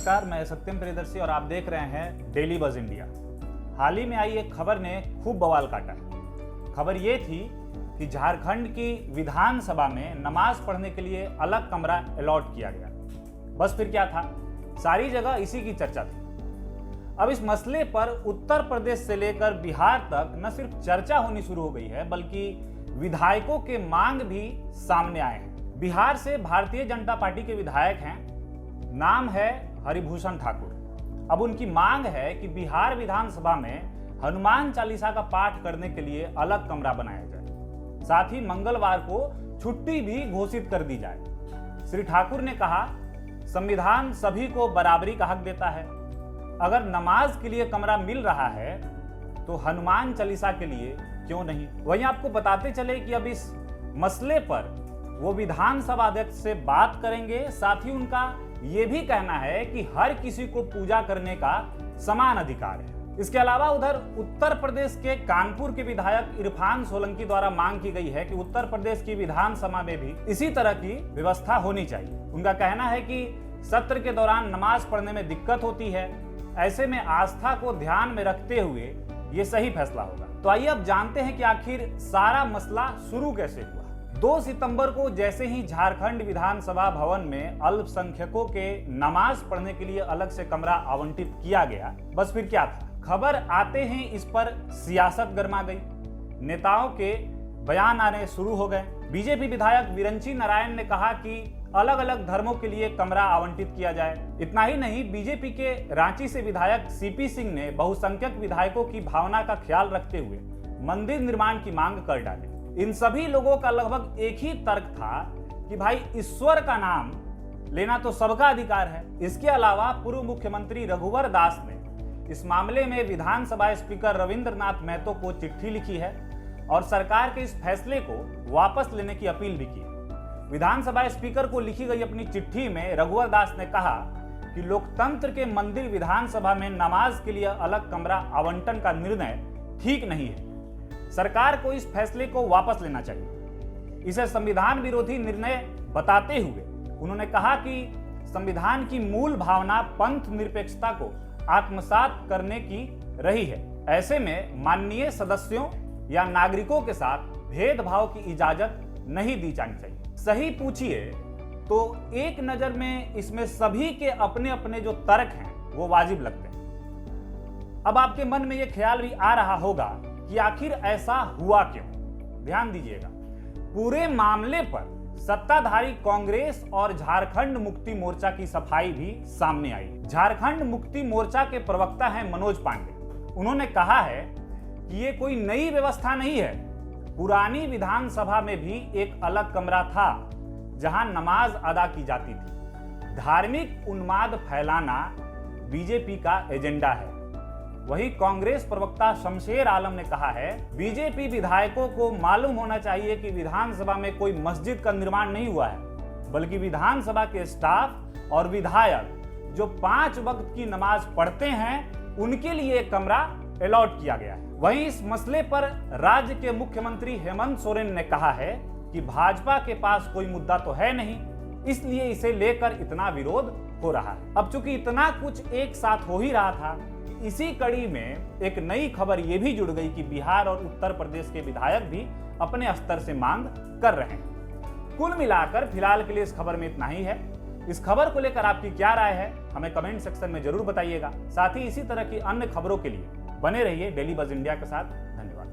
नमस्कार, मैं सत्यम प्रियदर्शी और आप देख रहे हैं डेली बज इंडिया। हाल ही में आई एक खबर ने खूब बवाल काटा है। खबर ये थी कि झारखंड की विधानसभा में नमाज पढ़ने के लिए अलग कमरा अलॉट किया गया। बस फिर क्या था, सारी जगह इसी की चर्चा थी। अब इस मसले पर उत्तर प्रदेश से लेकर बिहार तक न सिर्फ चर्चा होनी शुरू हो गई है, बल्कि विधायकों के मांग भी सामने आए हैं। बिहार से भारतीय जनता पार्टी के विधायक हैं, नाम है हरिभूषण ठाकुर। अब उनकी मांग है कि बिहार विधानसभा में हनुमान चालीसा का पाठ करने के लिए अलग कमरा बनाया जाए, साथ ही मंगलवार को छुट्टी भी घोषित कर दी जाए। श्री ठाकुर ने कहा, संविधान सभी को बराबरी का हक देता है। अगर नमाज के लिए कमरा मिल रहा है तो हनुमान चालीसा के लिए क्यों नहीं। वहीं आपको बताते चले कि अब इस मसले पर वो विधानसभा अध्यक्ष से बात करेंगे। साथ ही उनका ये भी कहना है कि हर किसी को पूजा करने का समान अधिकार है। इसके अलावा उधर उत्तर प्रदेश के कानपुर के विधायक इरफान सोलंकी द्वारा मांग की गई है कि उत्तर प्रदेश की विधानसभा में भी इसी तरह की व्यवस्था होनी चाहिए। उनका कहना है कि सत्र के दौरान नमाज पढ़ने में दिक्कत होती है, ऐसे में आस्था को ध्यान में रखते हुए ये सही फैसला होगा। तो आइए अब जानते हैं कि आखिर सारा मसला शुरू कैसे हुआ। 2 सितंबर को जैसे ही झारखंड विधानसभा भवन में अल्पसंख्यकों के नमाज पढ़ने के लिए अलग से कमरा आवंटित किया गया, बस फिर क्या था, खबर आते ही इस पर सियासत गर्मा गई। नेताओं के बयान आने शुरू हो गए। बीजेपी विधायक विरंची नारायण ने कहा कि अलग अलग धर्मों के लिए कमरा आवंटित किया जाए। इतना ही नहीं, बीजेपी के रांची से विधायक सीपी सिंह ने बहुसंख्यक विधायकों की भावना का ख्याल रखते हुए मंदिर निर्माण की मांग कर डाली। इन सभी लोगों का लगभग एक ही तर्क था कि भाई ईश्वर का नाम लेना तो सबका अधिकार है। इसके अलावा पूर्व मुख्यमंत्री रघुवर दास ने इस मामले में विधानसभा स्पीकर रविंद्रनाथ महतो को चिट्ठी लिखी है और सरकार के इस फैसले को वापस लेने की अपील भी की है। विधानसभा स्पीकर को लिखी गई अपनी चिट्ठी में रघुवर दास ने कहा कि लोकतंत्र के मंदिर विधानसभा में नमाज के लिए अलग कमरा आवंटन का निर्णय ठीक नहीं है। सरकार को इस फैसले को वापस लेना चाहिए। इसे संविधान विरोधी निर्णय बताते हुए उन्होंने कहा कि संविधान की मूल भावना पंथ निरपेक्षता को आत्मसात करने की रही है। ऐसे में माननीय सदस्यों या नागरिकों के साथ भेदभाव की इजाजत नहीं दी जानी चाहिए। सही पूछिए तो एक नजर में इसमें सभी के अपने अपने जो तर्क हैं वो वाजिब लगते हैं। अब आपके मन में यह ख्याल भी आ रहा होगा कि आखिर ऐसा हुआ क्यों। ध्यान दीजिएगा, पूरे मामले पर सत्ताधारी कांग्रेस और झारखंड मुक्ति मोर्चा की सफाई भी सामने आई। झारखंड मुक्ति मोर्चा के प्रवक्ता हैं मनोज पांडे। उन्होंने कहा है कि ये कोई नई व्यवस्था नहीं है। पुरानी विधानसभा में भी एक अलग कमरा था जहां नमाज अदा की जाती थी। धार्मिक उन्माद फैलाना बीजेपी का एजेंडा है। वहीं कांग्रेस प्रवक्ता शमशेर आलम ने कहा है, बीजेपी विधायकों को मालूम होना चाहिए कि विधानसभा में कोई मस्जिद का निर्माण नहीं हुआ है, बल्कि विधानसभा के स्टाफ और विधायक जो 5 वक्त की नमाज पढ़ते हैं उनके लिए एक कमरा अलॉट किया गया है। वहीं इस मसले पर राज्य के मुख्यमंत्री हेमंत सोरेन ने कहा है कि भाजपा के पास कोई मुद्दा तो है नहीं, इसलिए इसे लेकर इतना विरोध हो रहा है। अब चूंकि इतना कुछ एक साथ हो ही रहा था, इसी कड़ी में एक नई खबर यह भी जुड़ गई कि बिहार और उत्तर प्रदेश के विधायक भी अपने स्तर से मांग कर रहे हैं। कुल मिलाकर फिलहाल के लिए इस खबर में इतना ही है। इस खबर को लेकर आपकी क्या राय है, हमें कमेंट सेक्शन में जरूर बताइएगा। साथ ही इसी तरह की अन्य खबरों के लिए बने रहिए डेली बज इंडिया के साथ। धन्यवाद।